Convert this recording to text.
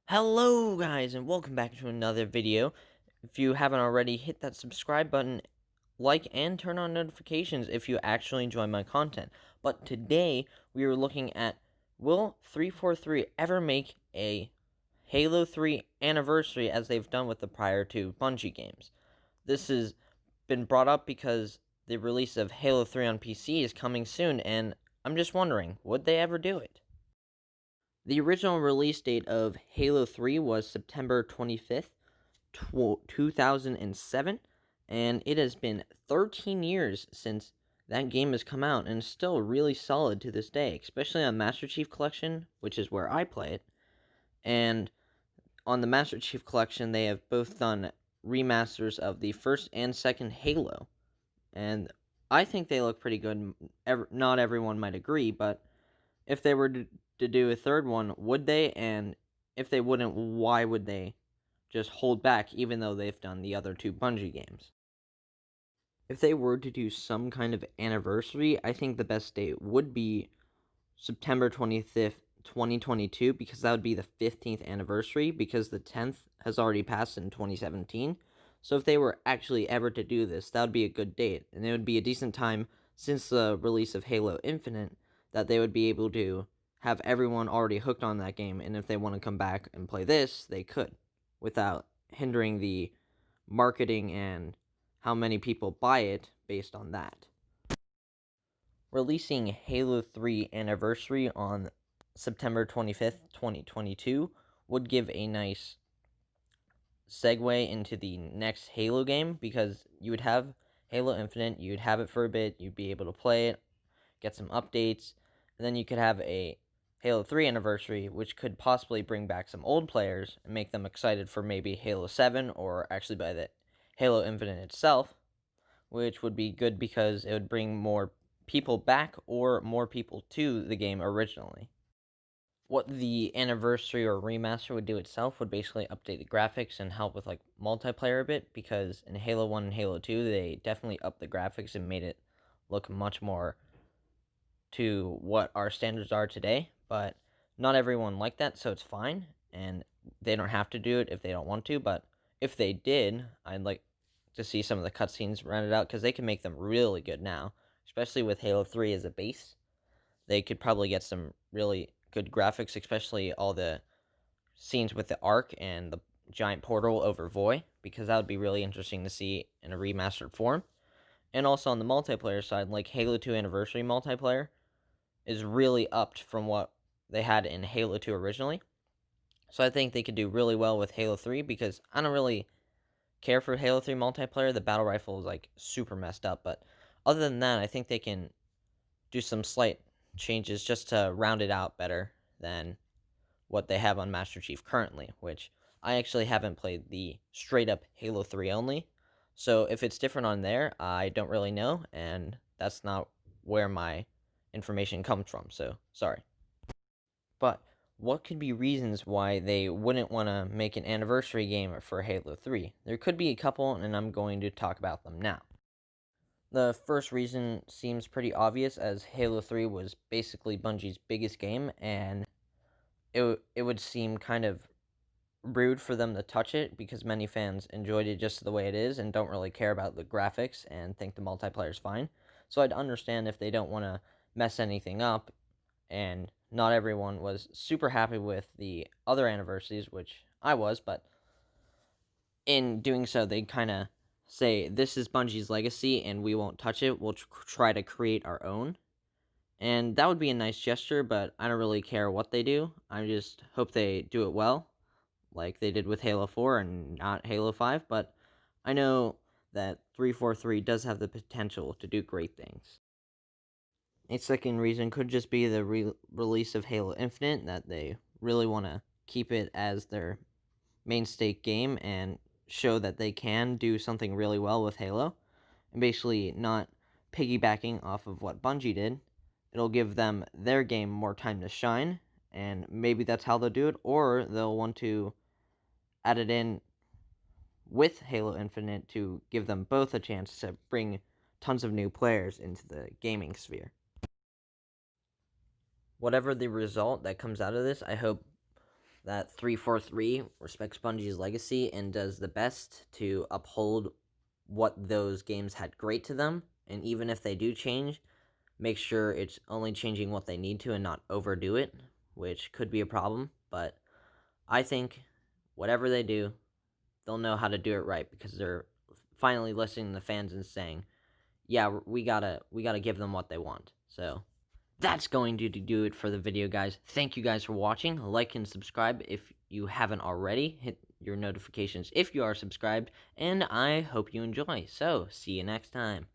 Hello guys and welcome back to another video. If you haven't already, hit that subscribe button, like, and turn on notifications if you actually enjoy my content. But today we are looking at, will 343 ever make a Halo 3 anniversary as they've done with the prior two Bungie games? This has been brought up because the release of Halo 3 on PC is coming soon, and I'm just wondering, would they ever do it? The original release date of Halo 3 was September 25th, 2007, and it has been 13 years since that game has come out, and is still really solid to this day, especially on Master Chief Collection, which is where I play it. And on the Master Chief Collection, they have both done remasters of the first and second Halo, and I think they look pretty good. Not everyone might agree, but if they were to do a third one, would they? And if they wouldn't, why would they just hold back even though they've done the other two Bungie games? If they were to do some kind of anniversary, I think the best date would be September 25th, 2022, because that would be the 15th anniversary, because the 10th has already passed in 2017. So if they were actually ever to do this, that would be a good date, and it would be a decent time since the release of Halo Infinite that they would be able to have everyone already hooked on that game, and if they want to come back and play this, they could, without hindering the marketing and how many people buy it based on that. Releasing Halo 3 Anniversary on September 25th, 2022 would give a nice segue into the next Halo game, because you would have Halo Infinite, you'd have it for a bit, you'd be able to play it, get some updates, and then you could have a Halo 3 Anniversary, which could possibly bring back some old players and make them excited for maybe Halo 7, or actually by the Halo Infinite itself, which would be good because it would bring more people back or more people to the game originally. What the anniversary or remaster would do itself would basically update the graphics and help with like multiplayer a bit, because in Halo 1 and Halo 2 they definitely upped the graphics and made it look much more to what our standards are today, but not everyone liked that, so it's fine, and they don't have to do it if they don't want to, but if they did, I'd like to see some of the cutscenes rendered out, because they can make them really good now, especially with Halo 3 as a base. They could probably get some really good graphics, especially all the scenes with the Ark and the giant portal over Voy, because that would be really interesting to see in a remastered form. And also on the multiplayer side, like Halo 2 Anniversary multiplayer is really upped from what they had in Halo 2 originally. So I think they could do really well with Halo 3, because I don't really care for Halo 3 multiplayer. The battle rifle is like super messed up, but other than that, I think they can do some slight changes just to round it out better than what they have on Master Chief currently, which I actually haven't played the straight up Halo 3 only. So if it's different on there, I don't really know, and that's not where my information comes from, so sorry. But what could be reasons why they wouldn't want to make an anniversary game for Halo 3? There could be a couple, and I'm going to talk about them now. The first reason seems pretty obvious, as Halo 3 was basically Bungie's biggest game, and it would seem kind of rude for them to touch it, because many fans enjoyed it just the way it is and don't really care about the graphics and think the multiplayer is fine. So I'd understand if they don't want to mess anything up, and not everyone was super happy with the other anniversaries, which I was, but in doing so, they kind of say, this is Bungie's legacy and we won't touch it. We'll try to create our own. And that would be a nice gesture, but I don't really care what they do. I just hope they do it well, like they did with Halo 4 and not Halo 5. But I know that 343 does have the potential to do great things. A second reason could just be the release of Halo Infinite, that they really want to keep it as their mainstay game and show that they can do something really well with Halo, and basically not piggybacking off of what Bungie did. It'll give them their game more time to shine, and maybe that's how they'll do it, or they'll want to add it in with Halo Infinite to give them both a chance to bring tons of new players into the gaming sphere. Whatever the result that comes out of this, I hope that 343 respects Bungie's legacy and does the best to uphold what those games had great to them, and even if they do change, make sure it's only changing what they need to and not overdo it, which could be a problem, but I think whatever they do, they'll know how to do it right because they're finally listening to the fans and saying, yeah, we gotta give them what they want. So that's going to do it for the video, guys. Thank you guys for watching. Like and subscribe if you haven't already. Hit your notifications if you are subscribed, and I hope you enjoy. So see you next time.